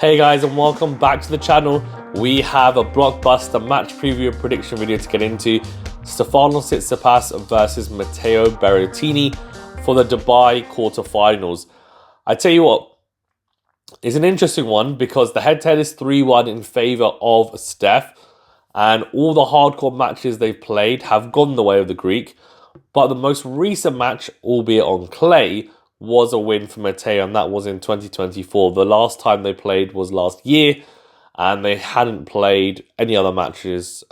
Hey guys, and welcome back to the channel. We have a blockbuster match preview and prediction video to get into. Stefanos Tsitsipas versus Matteo Berrettini for the Dubai quarterfinals. I tell you what, it's an interesting one because the head-to-head is 3-1 in favour of Steph, and all the hardcore matches they've played have gone the way of the Greek. But the most recent match, albeit on clay, was a win for Matteo, and that was in 2024. The last time they played was last year, and they hadn't played any other matches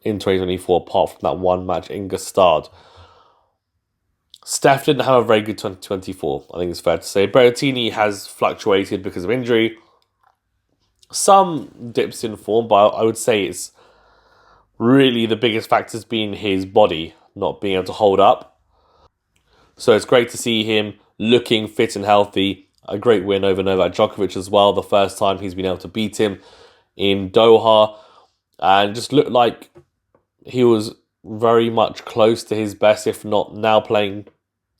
in 2024 apart from that one match in Gstaad. Steph didn't have a very good 2024, I think it's fair to say. Berrettini has fluctuated because of injury. Some dips in form, but I would say it's really the biggest factor's been his body not being able to hold up. So it's great to see him looking fit and healthy. A great win over Novak Djokovic as well. The first time he's been able to beat him in Doha. And just looked like he was very much close to his best, if not now playing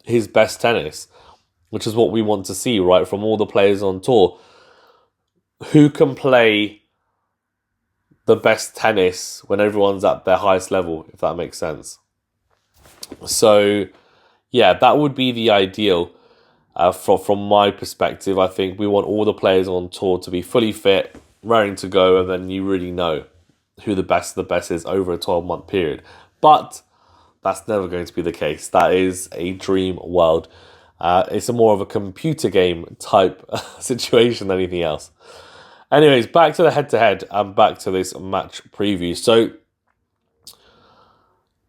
his best tennis. Which is what we want to see, right? From all the players on tour. Who can play the best tennis when everyone's at their highest level, if that makes sense. So yeah, that would be the ideal from my perspective. I think we want all the players on tour to be fully fit, raring to go, and then you really know who the best of the best is over a 12-month period. But that's never going to be the case. That is a dream world. It's more of a computer game type situation than anything else. Anyways, back to the head-to-head and back to this match preview. So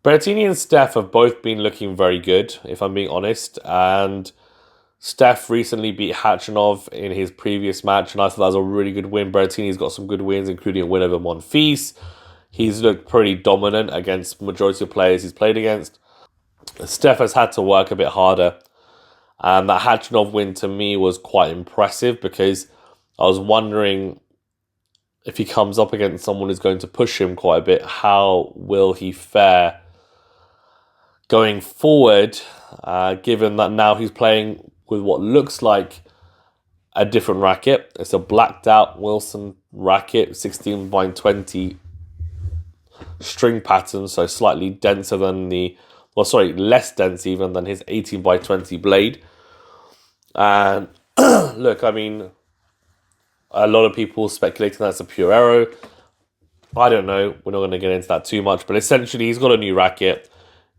Berrettini and Steph have both been looking very good, if I'm being honest. And Steph recently beat Khachanov in his previous match, and I thought that was a really good win. Berrettini's got some good wins, including a win over Monfils. He's looked pretty dominant against the majority of players he's played against. Steph has had to work a bit harder. And that Khachanov win to me was quite impressive because I was wondering if he comes up against someone who's going to push him quite a bit, how will he fare going forward, given that now he's playing with what looks like a different racket. It's a blacked out Wilson racket, 16 by 20 string pattern, so slightly denser than less dense even than his 18 by 20 blade. And look, I mean, a lot of people speculating that's a pure arrow. I don't know. We're not going to get into that too much, but essentially he's got a new racket.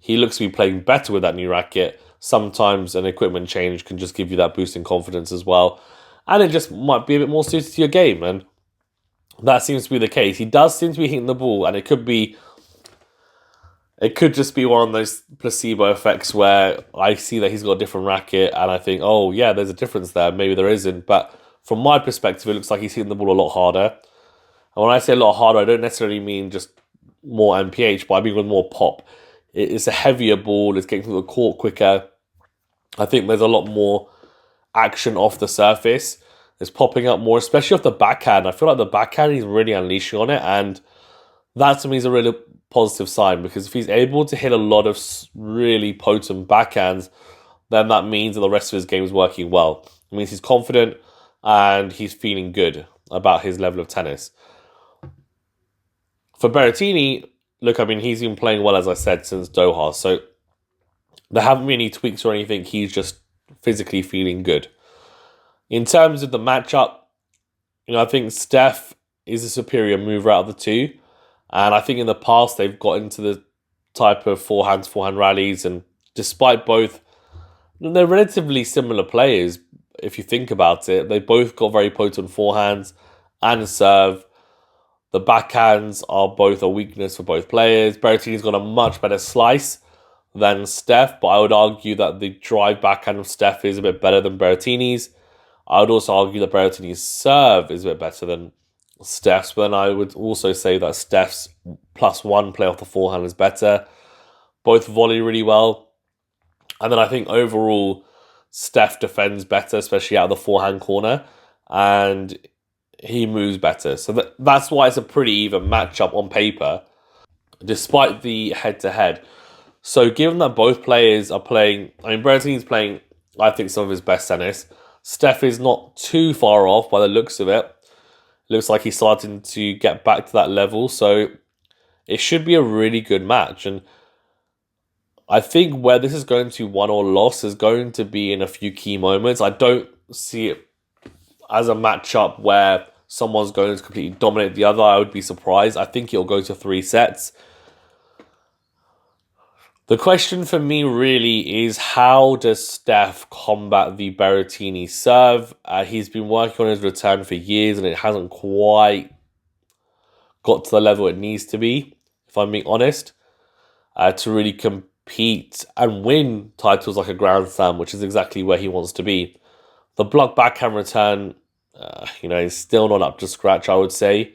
He looks to be playing better with that new racket. Sometimes an equipment change can just give you that boost in confidence as well. And it just might be a bit more suited to your game. And that seems to be the case. He does seem to be hitting the ball. And it could just be one of those placebo effects where I see that he's got a different racket. And I think, oh yeah, there's a difference there. Maybe there isn't. But from my perspective, it looks like he's hitting the ball a lot harder. And when I say a lot harder, I don't necessarily mean just more MPH, but I mean with more pop. It's a heavier ball. It's getting through the court quicker. I think there's a lot more action off the surface. It's popping up more, especially off the backhand. I feel like the backhand he's really unleashing on it, and that to me is a really positive sign because if he's able to hit a lot of really potent backhands, then that means that the rest of his game is working well. It means he's confident and he's feeling good about his level of tennis. For Berrettini, look, I mean, he's been playing well, as I said, since Doha. So there haven't been any tweaks or anything. He's just physically feeling good. In terms of the matchup, I think Steph is a superior mover out of the two. And I think in the past, they've got into the type of forehand rallies. And despite both, they're relatively similar players, if you think about it. They both got very potent forehands and serve. The backhands are both a weakness for both players. Berrettini's got a much better slice than Steph, but I would argue that the drive backhand of Steph is a bit better than Berrettini's. I would also argue that Berrettini's serve is a bit better than Steph's, but then I would also say that Steph's +1 play off the forehand is better. Both volley really well. And then I think overall, Steph defends better, especially out of the forehand corner. And he moves better. So that's why it's a pretty even matchup on paper, despite the head-to-head. So given that both players are playing, I mean, Berrettini's playing, I think, some of his best tennis. Steph is not too far off by the looks of it. Looks like he's starting to get back to that level, so it should be a really good match. And I think where this is going to won or lost is going to be in a few key moments. I don't see it as a matchup where someone's going to completely dominate the other. I would be surprised. I think it'll go to 3 sets. The question for me really is, how does Steph combat the Berrettini serve? He's been working on his return for years and it hasn't quite got to the level it needs to be, if I'm being honest, to really compete and win titles like a Grand Slam, which is exactly where he wants to be. The block backhand return, is still not up to scratch, I would say.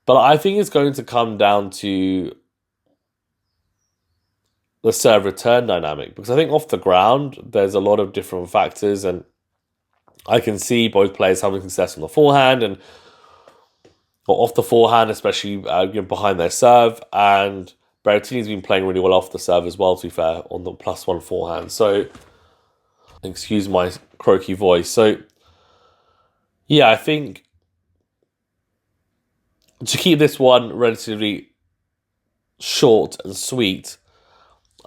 But I think it's going to come down to the serve return dynamic, because I think off the ground there's a lot of different factors, and I can see both players having success on the forehand and off the forehand, especially behind their serve. And Berrettini's been playing really well off the serve as well, to be fair, on the +1 forehand. So, excuse my croaky voice. So, yeah, I think to keep this one relatively short and sweet,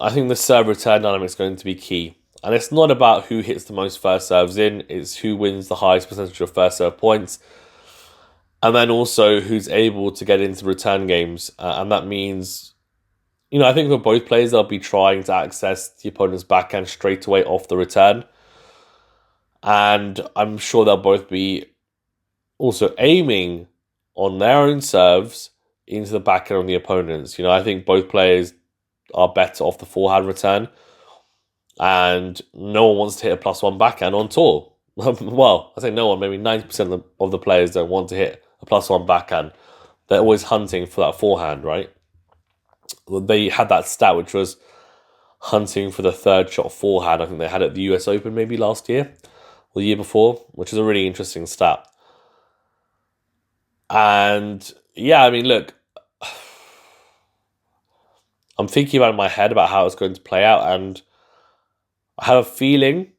I think the serve return dynamic is going to be key. And it's not about who hits the most first serves in, it's who wins the highest percentage of first serve points. And then also who's able to get into return games. And that means, I think for both players, they'll be trying to access the opponent's backhand straight away off the return. And I'm sure they'll both be also aiming on their own serves into the backhand on the opponents. I think both players are better off the forehand return, and no one wants to hit a +1 backhand on tour. Well, I say no one, maybe 90% of the players don't want to hit a +1 backhand. They're always hunting for that forehand, right? They had that stat which was hunting for the third shot forehand. I think they had it at the US Open maybe last year or the year before, which is a really interesting stat. And yeah, look, I'm thinking about it in my head about how it's going to play out, and I have a feeling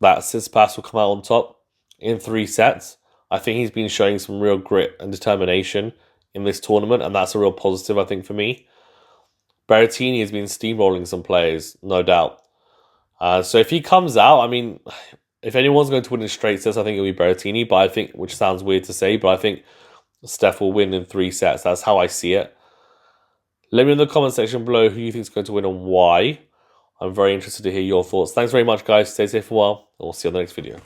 that Tsitsipas will come out on top in 3 sets. I think he's been showing some real grit and determination in this tournament, and that's a real positive, I think, for me. Berrettini has been steamrolling some players, no doubt. So if he comes out, if anyone's going to win in straight sets, I think it'll be Berrettini, but I think, which sounds weird to say, but I think Steph will win in 3 sets. That's how I see it. Let me know in the comment section below who you think is going to win and why. I'm very interested to hear your thoughts. Thanks very much, guys. Stay safe for a while, and we'll see you on the next video.